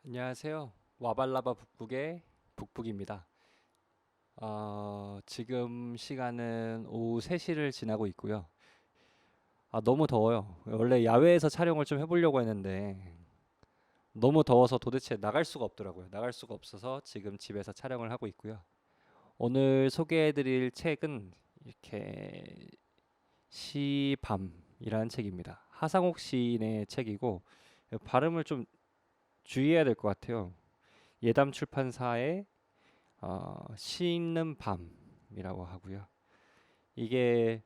안녕하세요. 와발라바 북북의 북북입니다. 지금 시간은 오후 3시를 지나고 있고요. 너무 더워요. 원래 야외에서 촬영을 좀 해보려고 했는데 너무 더워서 도대체 나갈 수가 없더라고요. 나갈 수가 없어서 지금 집에서 촬영을 하고 있고요. 오늘 소개해드릴 책은 이렇게 시밤이라는 책입니다. 하상욱 시인의 책이고 발음을 좀 주의해야 될 것 같아요. 예담 출판사의 시 있는 밤이라고 하고요. 이게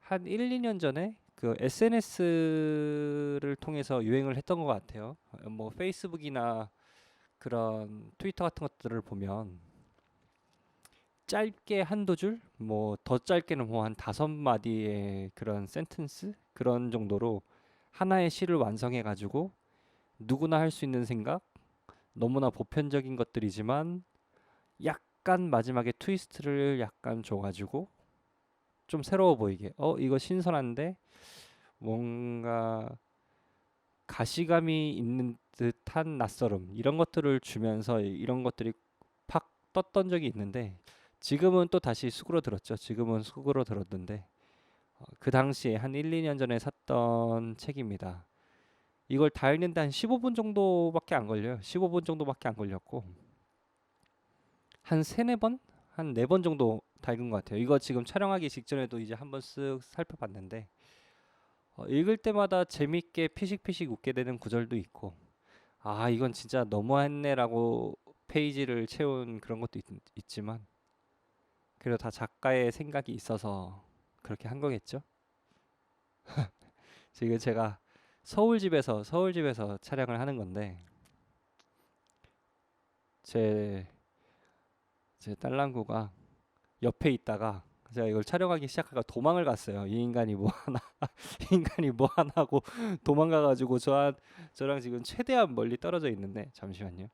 한 1, 2년 전에 그 SNS를 통해서 유행을 했던 것 같아요. 뭐 페이스북이나 그런 트위터 같은 것들을 보면 짧게 한두 줄, 뭐 더 짧게는 뭐 한 5마디의 그런 센텐스 그런 정도로 하나의 시를 완성해 가지고 누구나 할 수 있는 생각, 너무나 보편적인 것들이지만 약간 마지막에 트위스트를 약간 줘가지고 좀 새로워 보이게 이거 신선한데 뭔가 가시감이 있는 듯한 낯설음 이런 것들을 주면서 이런 것들이 팍 떴던 적이 있는데 지금은 또 다시 수그러들었죠. 지금은 수그러들었는데 그 당시에 한 1, 2년 전에 샀던 책입니다. 이걸 다 읽는데 한 15분 정도밖에 안 걸려요. 15분 정도밖에 안 걸렸고 한 세네 번? 한 네 번 정도 다 읽은 것 같아요. 이거 지금 촬영하기 직전에도 이제 한번 쓱 살펴봤는데 읽을 때마다 재밌게 피식피식 웃게 되는 구절도 있고 이건 진짜 너무했네라고 페이지를 채운 그런 것도 있지만 그래도 다 작가의 생각이 있어서 그렇게 한 거겠죠. 지금 제가 서울집에서 촬영을 하는 건데 제 제 딸랑구가 옆에 있다가 제가 이걸 촬영하기 시작하가 도망을 갔어요. 이 인간이 뭐 하나, 이 인간이 뭐 하나 하고 도망가가지고 저랑 지금 최대한 멀리 떨어져 있는데 잠시만요.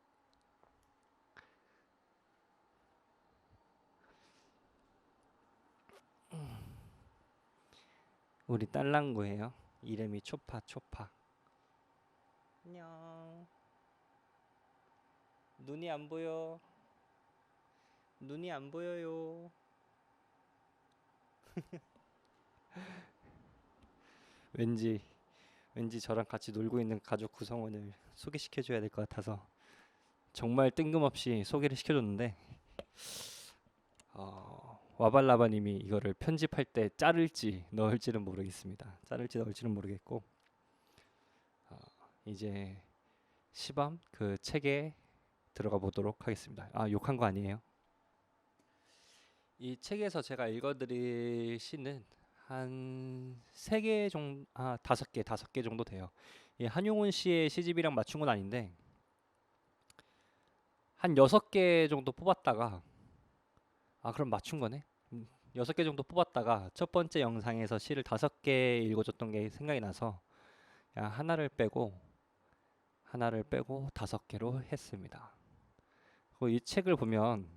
우리 딸랑구예요. 이름이 초파 초파. 안녕. 눈이 안 보여. 눈이 안 보여요. 왠지 왠지 저랑 같이 놀고 있는 가족 구성원을 소개시켜줘야 될 것 같아서 정말 뜬금없이 소개를 시켜줬는데 와발라바님이 이거를 편집할 때 자를지 넣을지는 모르겠습니다. 자를지 넣을지는 모르겠고 어, 이제 시밤 그 책에 들어가 보도록 하겠습니다. 욕한 거 아니에요. 이 책에서 제가 읽어드릴 시는 한 3개 정도, 5개 정도 돼요. 이 한용운 씨의 시집이랑 맞춘 건 아닌데 한 6개 정도 뽑았다가 그럼 맞춘 거네. 6개 정도 뽑았다가 첫 번째 영상에서 시를 5개 읽어줬던 게 생각이 나서 야, 하나를 빼고 5개로 했습니다. 그리고 이 책을 보면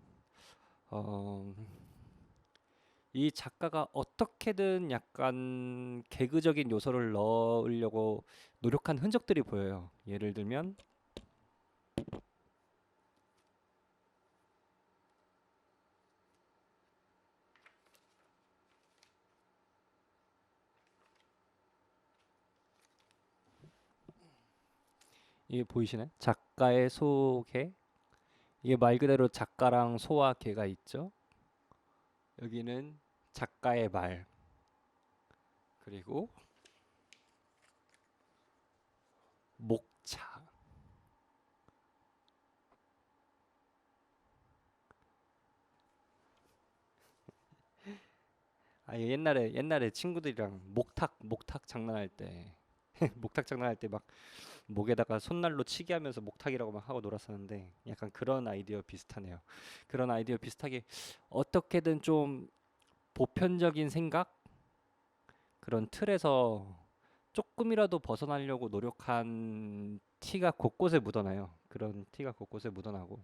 어, 이 작가가 어떻게든 약간 개그적인 요소를 넣으려고 노력한 흔적들이 보여요. 예를 들면 이게 보이시나요? 작가의 소개. 이게 말 그대로 작가랑 소와 개가 있죠. 여기는 작가의 말. 그리고 목차. 옛날에 친구들이랑 목탁 장난할 때 목탁 장난할 때 막 목에다가 손난로 치게 하면서 목탁이라고 막 하고 놀았었는데 약간 그런 아이디어 비슷하네요. 그런 아이디어 비슷하게 어떻게든 좀 보편적인 생각 그런 틀에서 조금이라도 벗어나려고 노력한 티가 곳곳에 묻어나요. 그런 티가 곳곳에 묻어나고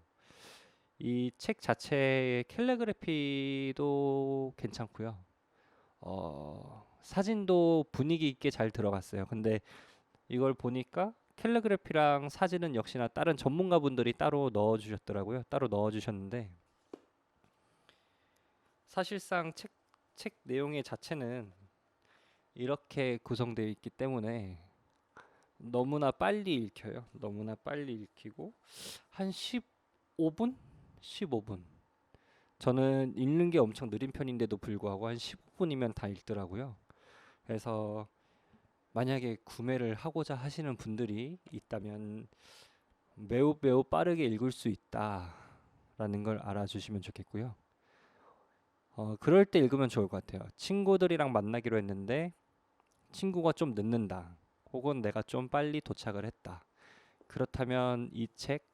이 책 자체의 캘리그래피도 괜찮고요. 사진도 분위기 있게 잘 들어갔어요. 근데 이걸 보니까 캘리그래피랑 사진은 역시나 다른 전문가분들이 따로 넣어주셨더라고요. 따로 넣어주셨는데 사실상 책 내용의 자체는 이렇게 구성되어 있기 때문에 너무나 빨리 읽혀요. 너무나 빨리 읽히고 한 15분? 15분. 저는 읽는 게 엄청 느린 편인데도 불구하고 한 15분이면 다 읽더라고요. 그래서 만약에 구매를 하고자 하시는 분들이 있다면 매우 매우 빠르게 읽을 수 있다라는 걸 알아주시면 좋겠고요. 그럴 때 읽으면 좋을 것 같아요. 친구들이랑 만나기로 했는데 친구가 좀 늦는다. 혹은 내가 좀 빨리 도착을 했다. 그렇다면 이 책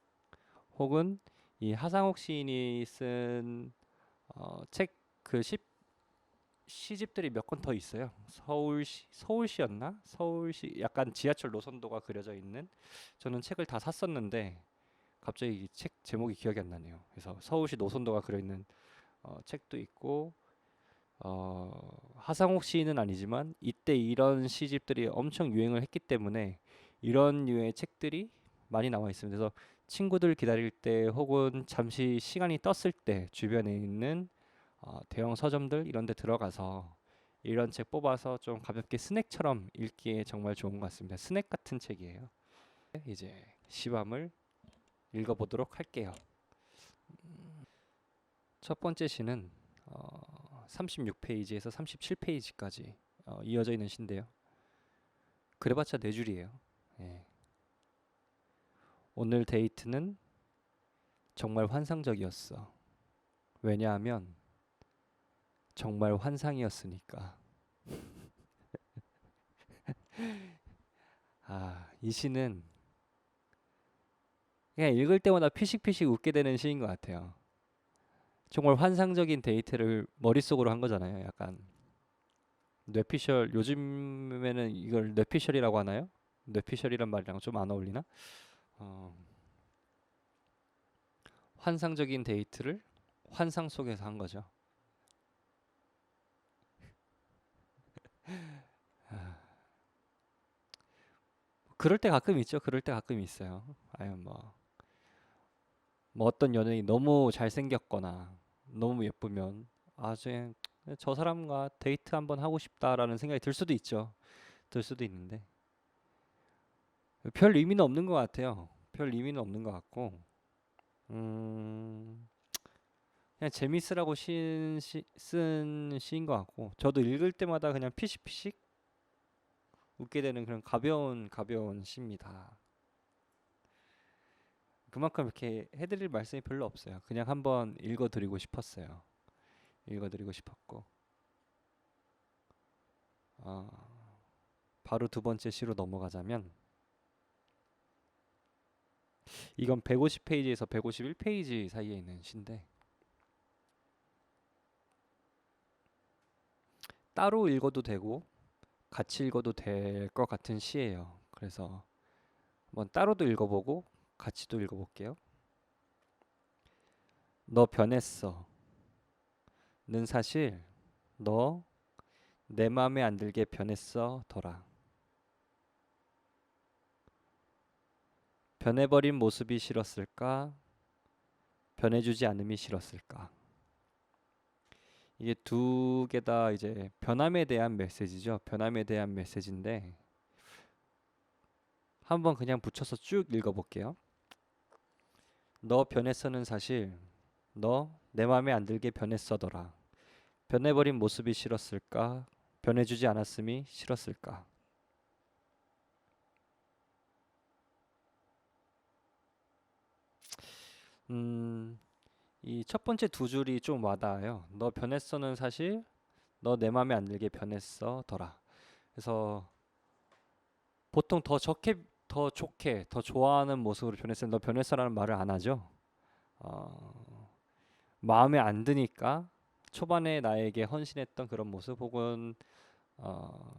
혹은 이 하상욱 시인이 쓴 책그 시집들이 몇 권 더 있어요. 서울시였나? 서울시 약간 지하철 노선도가 그려져 있는 저는 책을 다 샀었는데 갑자기 이 책 제목이 기억이 안 나네요. 그래서 서울시 노선도가 그려 있는 책도 있고 하상욱 시인은 아니지만 이때 이런 시집들이 엄청 유행을 했기 때문에 이런 류의 책들이 많이 나와 있습니다. 그래서 친구들 기다릴 때 혹은 잠시 시간이 떴을 때 주변에 있는 대형 서점들 이런 데 들어가서 이런 책 뽑아서 좀 가볍게 스낵처럼 읽기에 정말 좋은 것 같습니다. 스낵 같은 책이에요. 이제 시밤을 읽어보도록 할게요. 첫 번째 시는 36페이지에서 37페이지까지 이어져 있는 시인데요. 그래봤자 네 줄이에요. 예. 오늘 데이트는 정말 환상적이었어. 왜냐하면 정말 환상이었으니까. 이 시는 그냥 읽을 때마다 피식피식 웃게 되는 시인 것 같아요. 정말 환상적인 데이트를 머릿속으로 한 거잖아요. 약간 뇌피셜 요즘에는 이걸 뇌피셜이라고 하나요? 뇌피셜이란 말이랑 좀 안 어울리나? 어, 환상적인 데이트를 환상 속에서 한 거죠. 그럴 때 가끔 있죠. 그럴 때 가끔 있어요. 아유 뭐 어떤 연예인이 너무 잘생겼거나 너무 예쁘면 저 사람과 데이트 한번 하고 싶다라는 생각이 들 수도 있죠. 들 수도 있는데 별 의미는 없는 것 같아요. 별 의미는 없는 것 같고 음, 그냥 재밌으라고 쓴 시인 것 같고 저도 읽을 때마다 그냥 피식피식 웃게 되는 그런 가벼운 시입니다. 그만큼 이렇게 해드릴 말씀이 별로 없어요. 그냥 한번 읽어드리고 싶었어요. 읽어드리고 싶었고 어, 바로 두 번째 시로 넘어가자면 이건 150페이지에서 151페이지 사이에 있는 시인데 따로 읽어도 되고 같이 읽어도 될 것 같은 시예요. 그래서 한번 따로도 읽어보고 같이도 읽어볼게요. 너 변했어. 는 사실 너 내 맘에 안 들게 변했어 더라. 변해버린 모습이 싫었을까? 변해주지 않음이 싫었을까? 이게 두 개 다 이제 변함에 대한 메시지죠. 변함에 대한 메시지인데 한번 그냥 붙여서 쭉 읽어볼게요. 너 변했어는 사실 너 내 맘에 안 들게 변했어더라. 변해버린 모습이 싫었을까? 변해주지 않았음이 싫었을까? 이 첫 번째 두 줄이 좀 와닿아요. 너 변했어는 사실 너 내 맘에 안 들게 변했어더라. 그래서 보통 더 좋게, 더 좋아하는 모습으로 변했어요. 너 변했어라는 말을 안 하죠. 어, 마음에 안 드니까 초반에 나에게 헌신했던 그런 모습 혹은 어,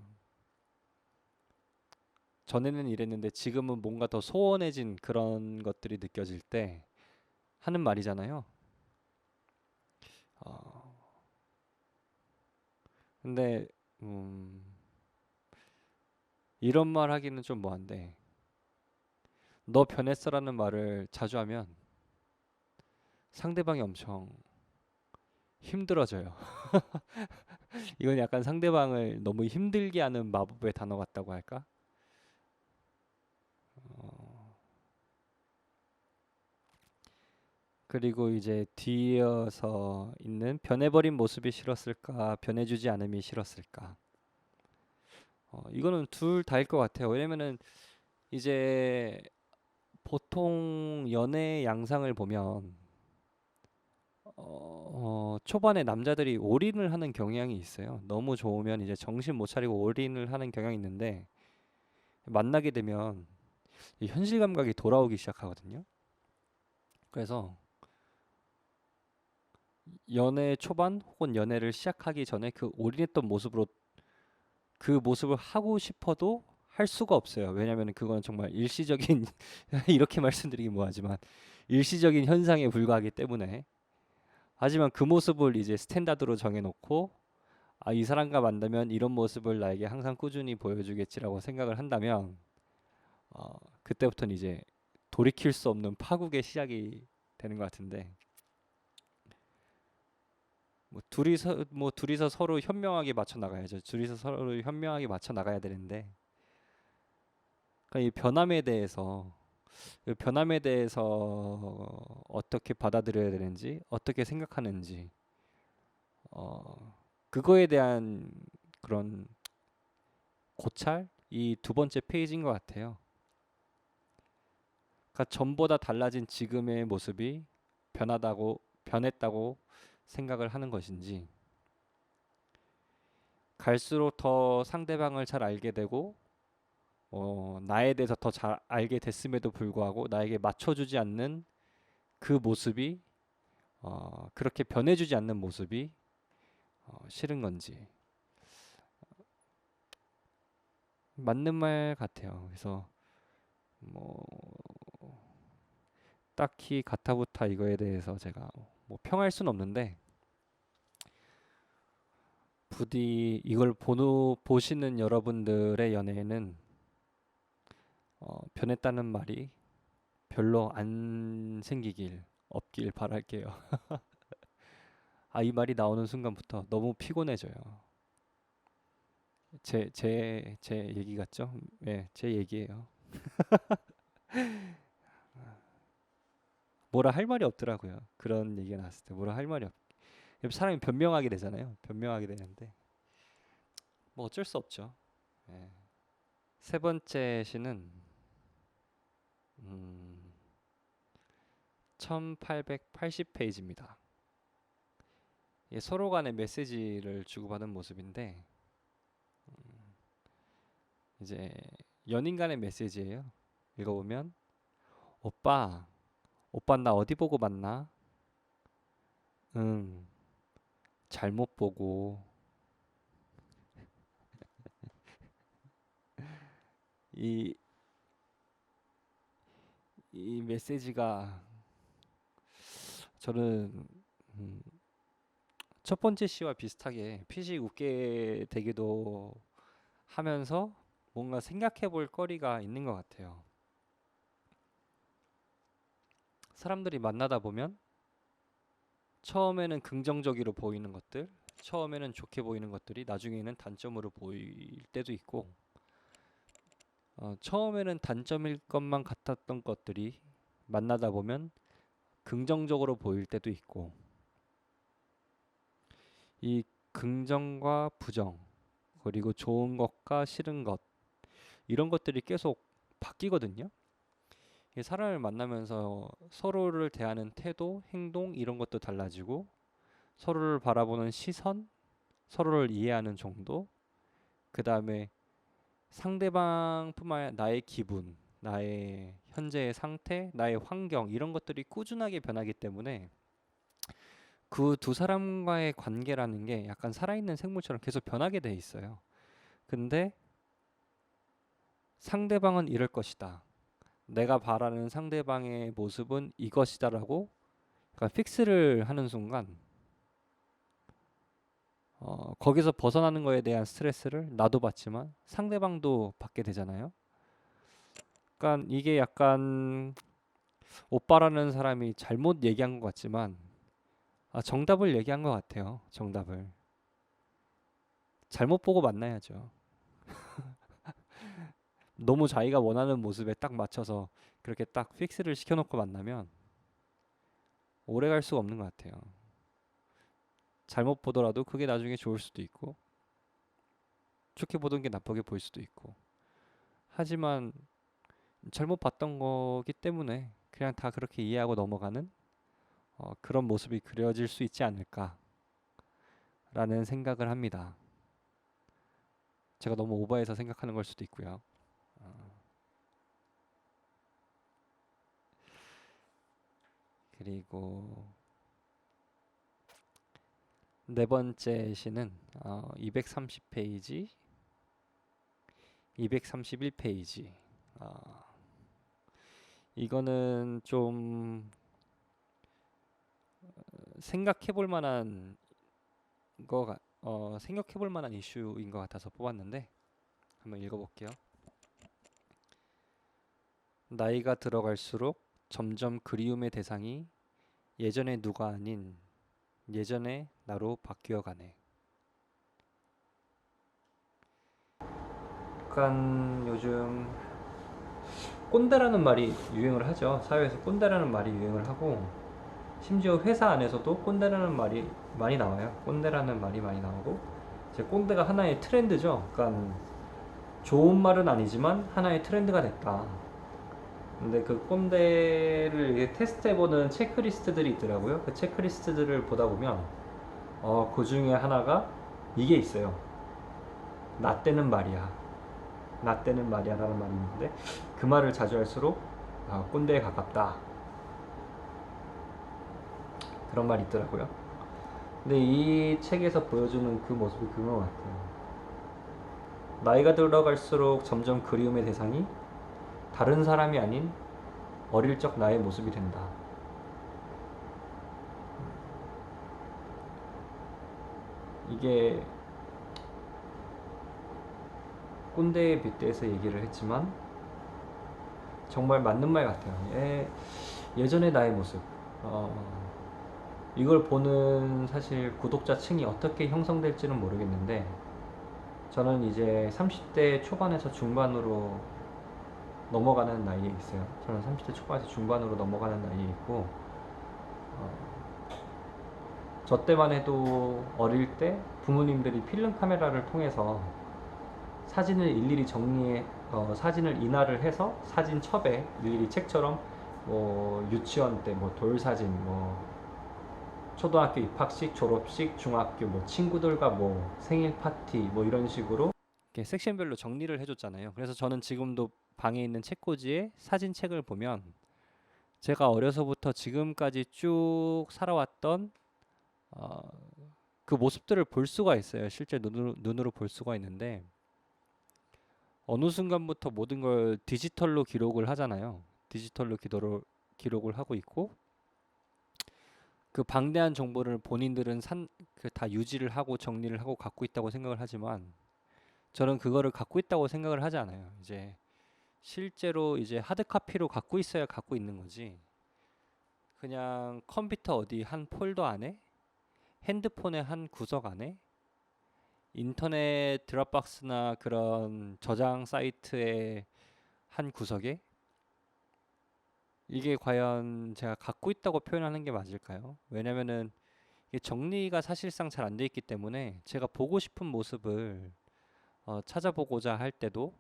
전에는 이랬는데 지금은 뭔가 더 소원해진 그런 것들이 느껴질 때 하는 말이잖아요. 어, 근데 이런 말 하기는 좀 뭐한데 너 변했어라는 말을 자주 하면 상대방이 엄청 힘들어져요. 이건 약간 상대방을 너무 힘들게 하는 마법의 단어 같다고 할까? 어, 그리고 이제 뒤이어서 있는 변해버린 모습이 싫었을까? 변해주지 않음이 싫었을까? 이거는 둘 다일 것 같아요. 왜냐면은 이제 보통 연애 양상을 보면 초반에 남자들이 올인을 하는 경향이 있어요. 너무 좋으면 이제 정신 못 차리고 올인을 하는 경향이 있는데 만나게 되면 이 현실 감각이 돌아오기 시작하거든요. 그래서 연애 초반 혹은 연애를 시작하기 전에 그 올인했던 모습으로 그 모습을 하고 싶어도 할 수가 없어요. 왜냐하면 그건 정말 일시적인 이렇게 말씀드리기 뭐하지만 일시적인 현상에 불과하기 때문에 하지만 그 모습을 이제 스탠다드로 정해놓고 아, 이 사람과 만나면 이런 모습을 나에게 항상 꾸준히 보여주겠지라고 생각을 한다면 그때부터는 이제 돌이킬 수 없는 파국의 시작이 되는 것 같은데 뭐 둘이서 서로 현명하게 맞춰 나가야죠. 둘이서 서로 현명하게 맞춰 나가야 되는데 그러니까 이 변함에 대해서 어떻게 받아들여야 되는지 어떻게 생각하는지 그거에 대한 그런 고찰 이 두 번째 페이지인 것 같아요. 그러니까 전보다 달라진 지금의 모습이 변했다고 생각을 하는 것인지 갈수록 더 상대방을 잘 알게 되고 나에 대해서 더 잘 알게 됐음에도 불구하고 나에게 맞춰주지 않는 그 모습이 그렇게 변해주지 않는 모습이 싫은 건지 맞는 말 같아요. 그래서 뭐 딱히 가타부타 이거에 대해서 제가 뭐 평할 수는 없는데 부디 이걸 보시는 여러분들의 연애에는 변했다는 말이 별로 안 생기길 없길 바랄게요. 아, 이 말이 나오는 순간부터 너무 피곤해져요. 제 얘기 같죠? 네, 제 얘기예요. 뭐라 할 말이 없더라고요. 그런 얘기가 나왔을 때 뭐라 할 말이 없. 사람이 변명하게 되잖아요. 변명하게 되는데 뭐 어쩔 수 없죠. 예. 세 번째 시는 1880페이지입니다. 서로 간의 메시지를 주고받은 모습인데 이제 연인 간의 메시지예요. 읽어보면 오빠 나 어디 보고 만나? 응, 잘못 보고 이, 이 메시지가 저는 음, 첫 번째 시와 비슷하게 피식 웃게 되기도 하면서 뭔가 생각해 볼 거리가 있는 것 같아요. 사람들이 만나다 보면 처음에는 긍정적으로 보이는 것들, 처음에는 좋게 보이는 것들이 나중에는 단점으로 보일 때도 있고, 처음에는 단점일 것만 같았던 것들이 만나다 보면 긍정적으로 보일 때도 있고, 이 긍정과 부정, 그리고 좋은 것과 싫은 것, 이런 것들이 계속 바뀌거든요. 이 사람을 만나면서 서로를 대하는 태도, 행동, 이런 것도 달라지고, 서로를 바라보는 시선, 서로를 이해하는 정도, 그 다음에 상대방뿐만 아니라 나의 기분, 나의 현재의 상태, 나의 환경 이런 것들이 꾸준하게 변하기 때문에 그 두 사람과의 관계라는 게 약간 살아있는 생물처럼 계속 변하게 돼 있어요. 근데 상대방은 이럴 것이다. 내가 바라는 상대방의 모습은 이것이다라고 그러니까 픽스를 하는 순간 거기서 벗어나는 거에 대한 스트레스를 나도 받지만 상대방도 받게 되잖아요. 약간 이게 약간 오빠라는 사람이 잘못 얘기한 것 같지만 정답을 얘기한 것 같아요. 정답을 잘못 보고 만나야죠. 너무 자기가 원하는 모습에 딱 맞춰서 그렇게 딱 픽스를 시켜놓고 만나면 오래 갈 수가 없는 것 같아요. 잘못 보더라도 그게 나중에 좋을 수도 있고 좋게 보던 게 나쁘게 보일 수도 있고 하지만 잘못 봤던 거기 때문에 그냥 다 그렇게 이해하고 넘어가는 그런 모습이 그려질 수 있지 않을까라는 생각을 합니다. 제가 너무 오버해서 생각하는 걸 수도 있고요. 그리고 네 번째 시는 230페이지, 231페이지. 이거는 좀 생각해볼 만한 생각해볼 만한 이슈인 것 같아서 뽑았는데 한번 읽어볼게요. 나이가 들어갈수록 점점 그리움의 대상이 예전의 누가 아닌 예전의 나로 바뀌어가네. 약간 요즘 꼰대라는 말이 유행을 하죠. 사회에서 꼰대라는 말이 유행을 하고 심지어 회사 안에서도 꼰대라는 말이 많이 나와요. 꼰대라는 말이 많이 나오고 이제 꼰대가 하나의 트렌드죠. 그러니까 좋은 말은 아니지만 하나의 트렌드가 됐다. 근데 그 꼰대를 테스트해보는 체크리스트들이 있더라고요. 그 체크리스트들을 보다 보면 그 중에 하나가 이게 있어요. 나 때는 말이야. 나 때는 말이야 라는 말이 있는데 그 말을 자주 할수록 꼰대에 가깝다. 그런 말이 있더라고요. 근데 이 책에서 보여주는 그 모습이 그런 것 같아요. 나이가 들어갈수록 점점 그리움의 대상이 다른 사람이 아닌 어릴 적 나의 모습이 된다. 이게 꼰대에 빗대서 얘기를 했지만 정말 맞는 말 같아요. 예전의 나의 모습. 이걸 보는 사실 구독자층이 어떻게 형성될지는 모르겠는데 저는 이제 30대 초반에서 중반으로 넘어가는 나이에 있어요. 저는 30대 초반에서 중반으로 넘어가는 나이에 있고 저 때만 해도 어릴 때 부모님들이 필름 카메라를 통해서 사진을 일일이 사진을 인화를 해서 사진첩에 일일이 책처럼 뭐 유치원 때 뭐 돌사진, 뭐 초등학교 입학식, 졸업식, 중학교 뭐 친구들과 뭐 생일 파티 뭐 이런 식으로 이렇게 섹션별로 정리를 해줬잖아요. 그래서 저는 지금도 방에 있는 책꽂이에 사진책을 보면 제가 어려서부터 지금까지 쭉 살아왔던 어, 그 모습들을 볼 수가 있어요. 실제 눈으로 볼 수가 있는데 어느 순간부터 모든 걸 디지털로 기록을 하잖아요. 디지털로 기록을 하고 있고 그 방대한 정보를 본인들은 다 유지를 하고 정리를 하고 갖고 있다고 생각을 하지만 저는 그거를 갖고 있다고 생각을 하지 않아요. 이제 실제로 이제 하드 카피로 갖고 있어야 갖고 있는 거지. 그냥 컴퓨터 어디 한 폴더 안에, 핸드폰의 한 구석 안에, 인터넷 드랍박스나 그런 저장 사이트의 한 구석에 이게 과연 제가 갖고 있다고 표현하는 게 맞을까요? 왜냐면은 이게 정리가 사실상 잘 안 돼 있기 때문에 제가 보고 싶은 모습을 찾아보고자 할 때도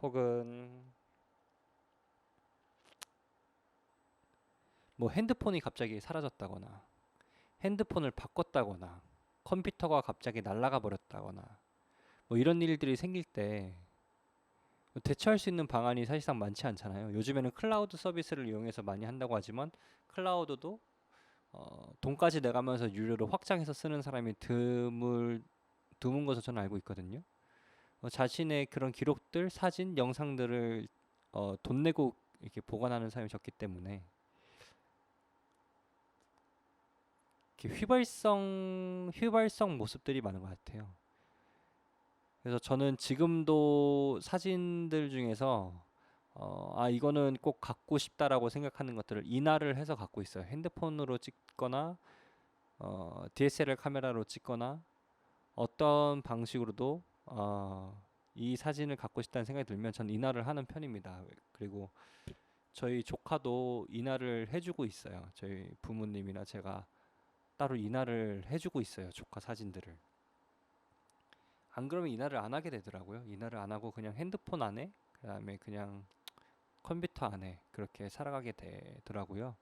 혹은 뭐 핸드폰이 갑자기 사라졌다거나 핸드폰을 바꿨다거나 컴퓨터가 갑자기 날아가 버렸다거나 뭐 이런 일들이 생길 때 대처할 수 있는 방안이 사실상 많지 않잖아요. 요즘에는 클라우드 서비스를 이용해서 많이 한다고 하지만 클라우드도 돈까지 내가면서 유료로 확장해서 쓰는 사람이 드문 것으로 저는 알고 있거든요. 자신의 그런 기록들, 사진, 영상들을 돈 내고 이렇게 보관하는 사람이 적기 때문에 이렇게 휘발성 모습들이 많은 것 같아요. 그래서 저는 지금도 사진들 중에서 이거는 꼭 갖고 싶다라고 생각하는 것들을 인화를 해서 갖고 있어요. 핸드폰으로 찍거나 DSLR 카메라로 찍거나 어떤 방식으로도 이 사진을 갖고 싶다는 생각이 들면 전 인화를 하는 편입니다. 그리고 저희 조카도 인화를 해주고 있어요. 저희 부모님이나 제가 따로 인화를 해주고 있어요. 조카 사진들을. 안 그러면 인화를 안 하게 되더라고요. 인화를 안 하고 그냥 핸드폰 안에, 그다음에 그냥 컴퓨터 안에 그렇게 살아가게 되더라고요.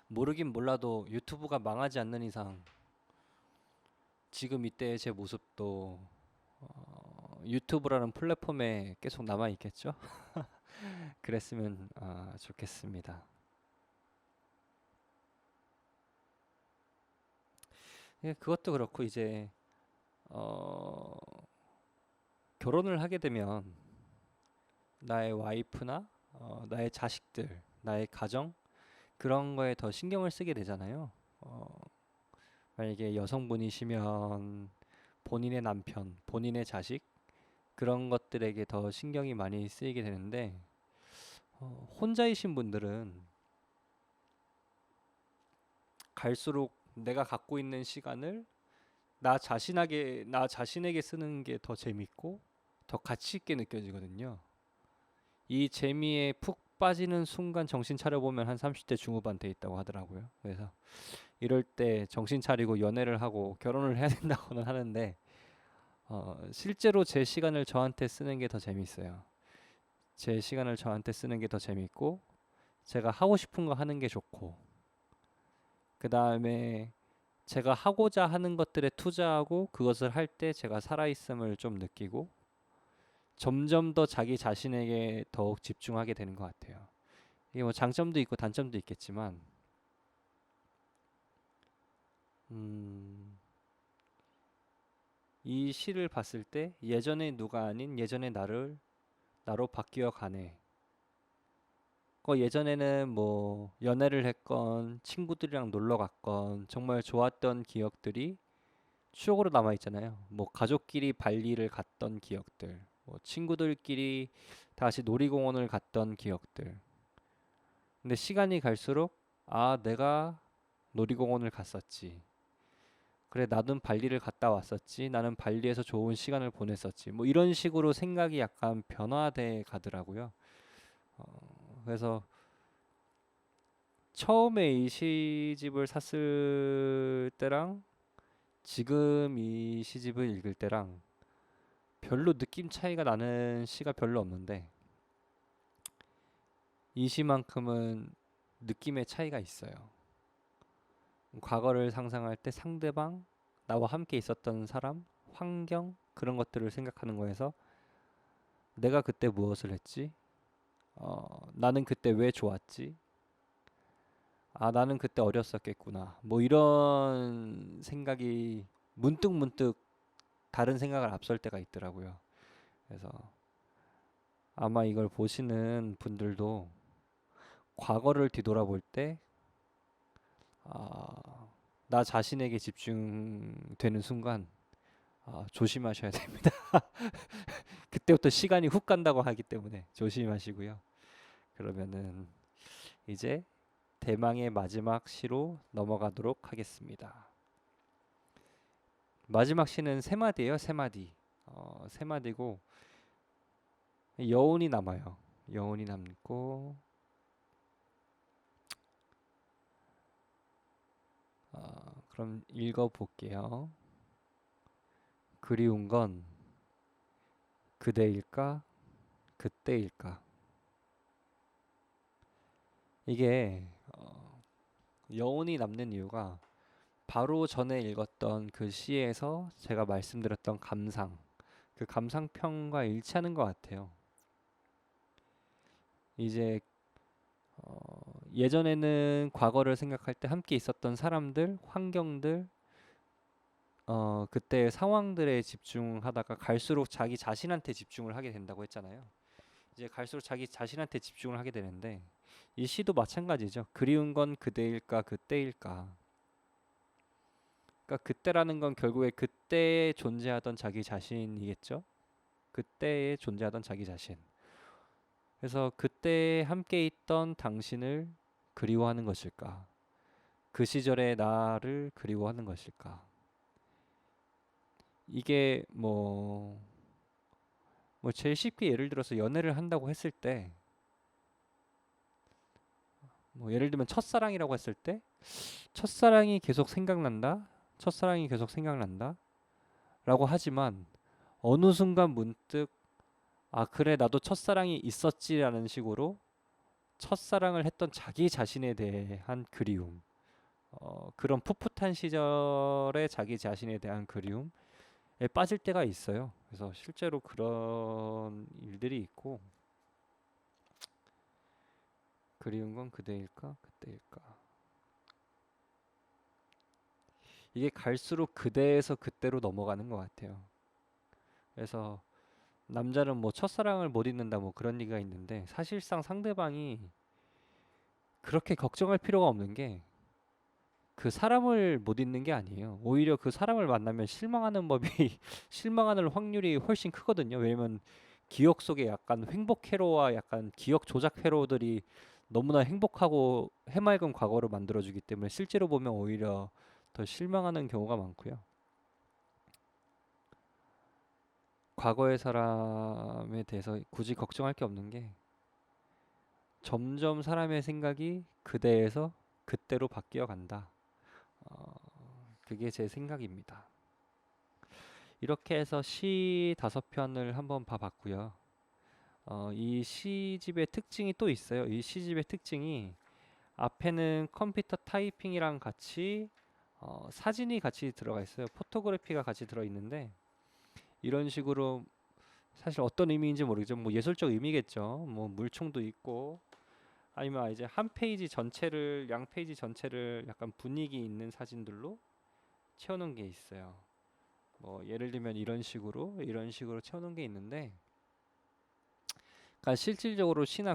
모르긴 몰라도 유튜브가 망하지 않는 이상 지금 이때의 제 모습도 유튜브라는 플랫폼에 계속 남아 있겠죠? 그랬으면 좋겠습니다. 예, 그것도 그렇고 이제 어, 결혼을 하게 되면 나의 와이프나 나의 자식들, 나의 가정 그런 거에 더 신경을 쓰게 되잖아요. 만약에 여성분이시면 본인의 남편, 본인의 자식 그런 것들에게 더 신경이 많이 쓰이게 되는데 혼자이신 분들은 갈수록 내가 갖고 있는 시간을 나 자신에게 쓰는 게 더 재밌고 더 가치 있게 느껴지거든요. 이 재미에 푹 빠지는 순간 정신 차려보면 한 30대 중후반 돼 있다고 하더라고요. 그래서 이럴 때 정신 차리고 연애를 하고 결혼을 해야 된다고는 하는데 실제로 제 시간을 저한테 쓰는 게 더 재밌어요. 제 시간을 저한테 쓰는 게 더 재밌고 제가 하고 싶은 거 하는 게 좋고 그 다음에 제가 하고자 하는 것들에 투자하고 그것을 할 때 제가 살아있음을 좀 느끼고 점점 더 자기 자신에게 더욱 집중하게 되는 것 같아요. 이게 뭐 장점도 있고 단점도 있겠지만 음, 이 시를 봤을 때 예전의 누가 아닌 예전의 나로 바뀌어 가네. 예전에는 뭐 연애를 했건 친구들이랑 놀러 갔건 정말 좋았던 기억들이 추억으로 남아 있잖아요. 뭐 가족끼리 발리를 갔던 기억들, 뭐 친구들끼리 다시 놀이공원을 갔던 기억들. 근데 시간이 갈수록 내가 놀이공원을 갔었지. 그래, 나는 발리를 갔다 왔었지. 나는 발리에서 좋은 시간을 보냈었지. 뭐 이런 식으로 생각이 약간 변화돼 가더라고요. 그래서 처음에 이 시집을 샀을 때랑 지금 이 시집을 읽을 때랑 별로 느낌 차이가 나는 시가 별로 없는데 이 시만큼은 느낌의 차이가 있어요. 과거를 상상할 때 상대방, 나와 함께 있었던 사람, 환경 그런 것들을 생각하는 거에서 내가 그때 무엇을 했지? 나는 그때 왜 좋았지? 나는 그때 어렸었겠구나. 뭐 이런 생각이 문득 다른 생각을 앞설 때가 있더라고요. 그래서 아마 이걸 보시는 분들도 과거를 뒤돌아볼 때, 나 자신에게 집중되는 순간, 조심하셔야 됩니다. 그때부터 시간이 훅 간다고 하기 때문에 조심하시고요. 그러면은 이제 대망의 마지막 시로 넘어가도록 하겠습니다. 마지막 시는 세 마디예요, 세 마디. 세 마디고 여운이 남아요. 여운이 남고 그럼 읽어볼게요. 그리운 건 그대일까? 그때일까? 이게 여운이 남는 이유가 바로 전에 읽었던 그 시에서 제가 말씀드렸던 감상, 그 감상평과 일치하는 것 같아요. 이제 예전에는 과거를 생각할 때 함께 있었던 사람들, 환경들, 그때 상황들에 집중하다가 갈수록 자기 자신한테 집중을 하게 된다고 했잖아요. 이제 갈수록 자기 자신한테 집중을 하게 되는데 이 시도 마찬가지죠. 그리운 건 그대일까 그때일까. 그러니까 그때라는 건 결국에 그때에 존재하던 자기 자신이겠죠. 그때에 존재하던 자기 자신. 그래서 그때 함께 있던 당신을 그리워하는 것일까? 그 시절의 나를 그리워하는 것일까? 이게 뭐 제일 쉽게 예를 들어서 연애를 한다고 했을 때, 뭐 예를 들면 첫사랑이라고 했을 때, 첫사랑이 계속 생각난다, 첫사랑이 계속 생각난다, 라고 하지만 어느 순간 문득 아 그래 나도 첫사랑이 있었지라는 식으로 첫사랑을 했던 자기 자신에 대한 그리움, 그런 풋풋한 시절의 자기 자신에 대한 그리움에 빠질 때가 있어요. 그래서 실제로 그런 일들이 있고, 그리운 건 그대일까 그때일까, 이게 갈수록 그대에서 그때로 넘어가는 것 같아요. 그래서 남자는 뭐 첫사랑을 못 잊는다 뭐 그런 얘기가 있는데, 사실상 상대방이 그렇게 걱정할 필요가 없는 게 그 사람을 못 잊는 게 아니에요. 오히려 그 사람을 만나면 실망하는 법이 실망하는 확률이 훨씬 크거든요. 왜냐면 기억 속에 약간 횡복 회로와 약간 기억 조작 회로들이 너무나 행복하고 해맑은 과거를 만들어주기 때문에 실제로 보면 오히려 더 실망하는 경우가 많고요. 과거의 사람에 대해서 굳이 걱정할 게 없는 게 점점 사람의 생각이 그대에서 그때로 바뀌어 간다. 어, 그게 제 생각입니다. 이렇게 해서 시 5편을 한번 봐봤고요. 이 시집의 특징이 또 있어요. 이 시집의 특징이 앞에는 컴퓨터 타이핑이랑 같이 사진이 같이 들어가 있어요. 포토그래피가 같이 들어 있는데, 이런 식으로 사실 어떤 의미인지 모르겠지만 뭐 예술적 의미겠죠. 뭐 물총도 있고, 아니면 이제 한 페이지 전체를 양 페이지 전체를 약간 분위기 있는 사진들로 채워놓은 게 있어요. 뭐 예를 들면 이런 식으로 채워놓은 게 있는데, 그러니까 실질적으로 시나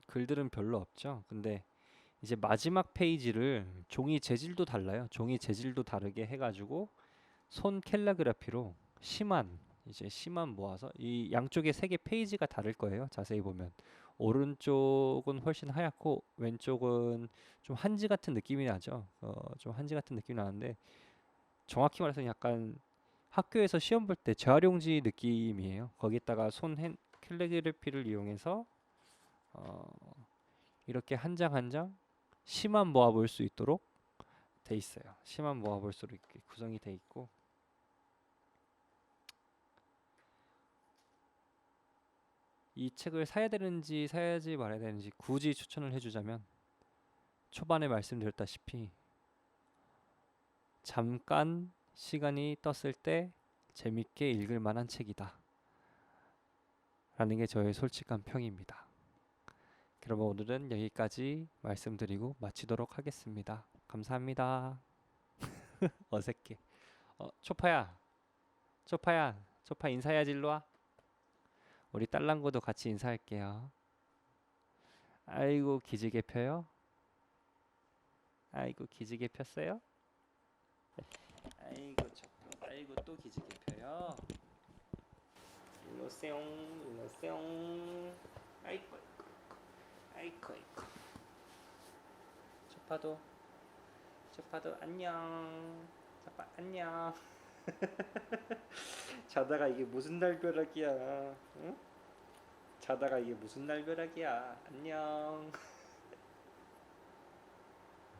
글들은 별로 없죠. 근데 이제 마지막 페이지를 종이 재질도 달라요. 종이 재질도 다르게 해가지고 손 캘리그라피로 시만 모아서 이 양쪽에 3개 페이지가 다를 거예요. 자세히 보면 오른쪽은 훨씬 하얗고 왼쪽은 좀 한지 같은 느낌이 나죠. 좀 한지 같은 느낌이 나는데, 정확히 말해서 약간 학교에서 시험 볼 때 재활용지 느낌이에요. 거기다가 손 캘리그래피를 이용해서 어, 이렇게 한 장 한 장 시만 모아볼 수 있도록 돼 있어요. 시만 모아볼 수 있게 구성이 돼 있고, 이 책을 사야 되는지 사야지 말아야 되는지 굳이 추천을 해주자면, 초반에 말씀드렸다시피 잠깐 시간이 떴을 때 재밌게 읽을 만한 책이다 라는 게 저의 솔직한 평입니다. 그럼 오늘은 여기까지 말씀드리고 마치도록 하겠습니다. 감사합니다. 어색해. 초파야, 초파 인사해야지. 일로 와. 우리 딸랑구도 같이 인사할게요. 아이고 기지개 펴요. 아이고 기지개 폈어요. 아이고 초파. 아이고 또 기지개 펴요. 일로 오세요. 일로 오세요. 아이고 아이고 아이고. 초파도 안녕. 초파 안녕. 자다가 이게 무슨 날벼락이야? 응? 자다가 이게 무슨 날벼락이야? 안녕.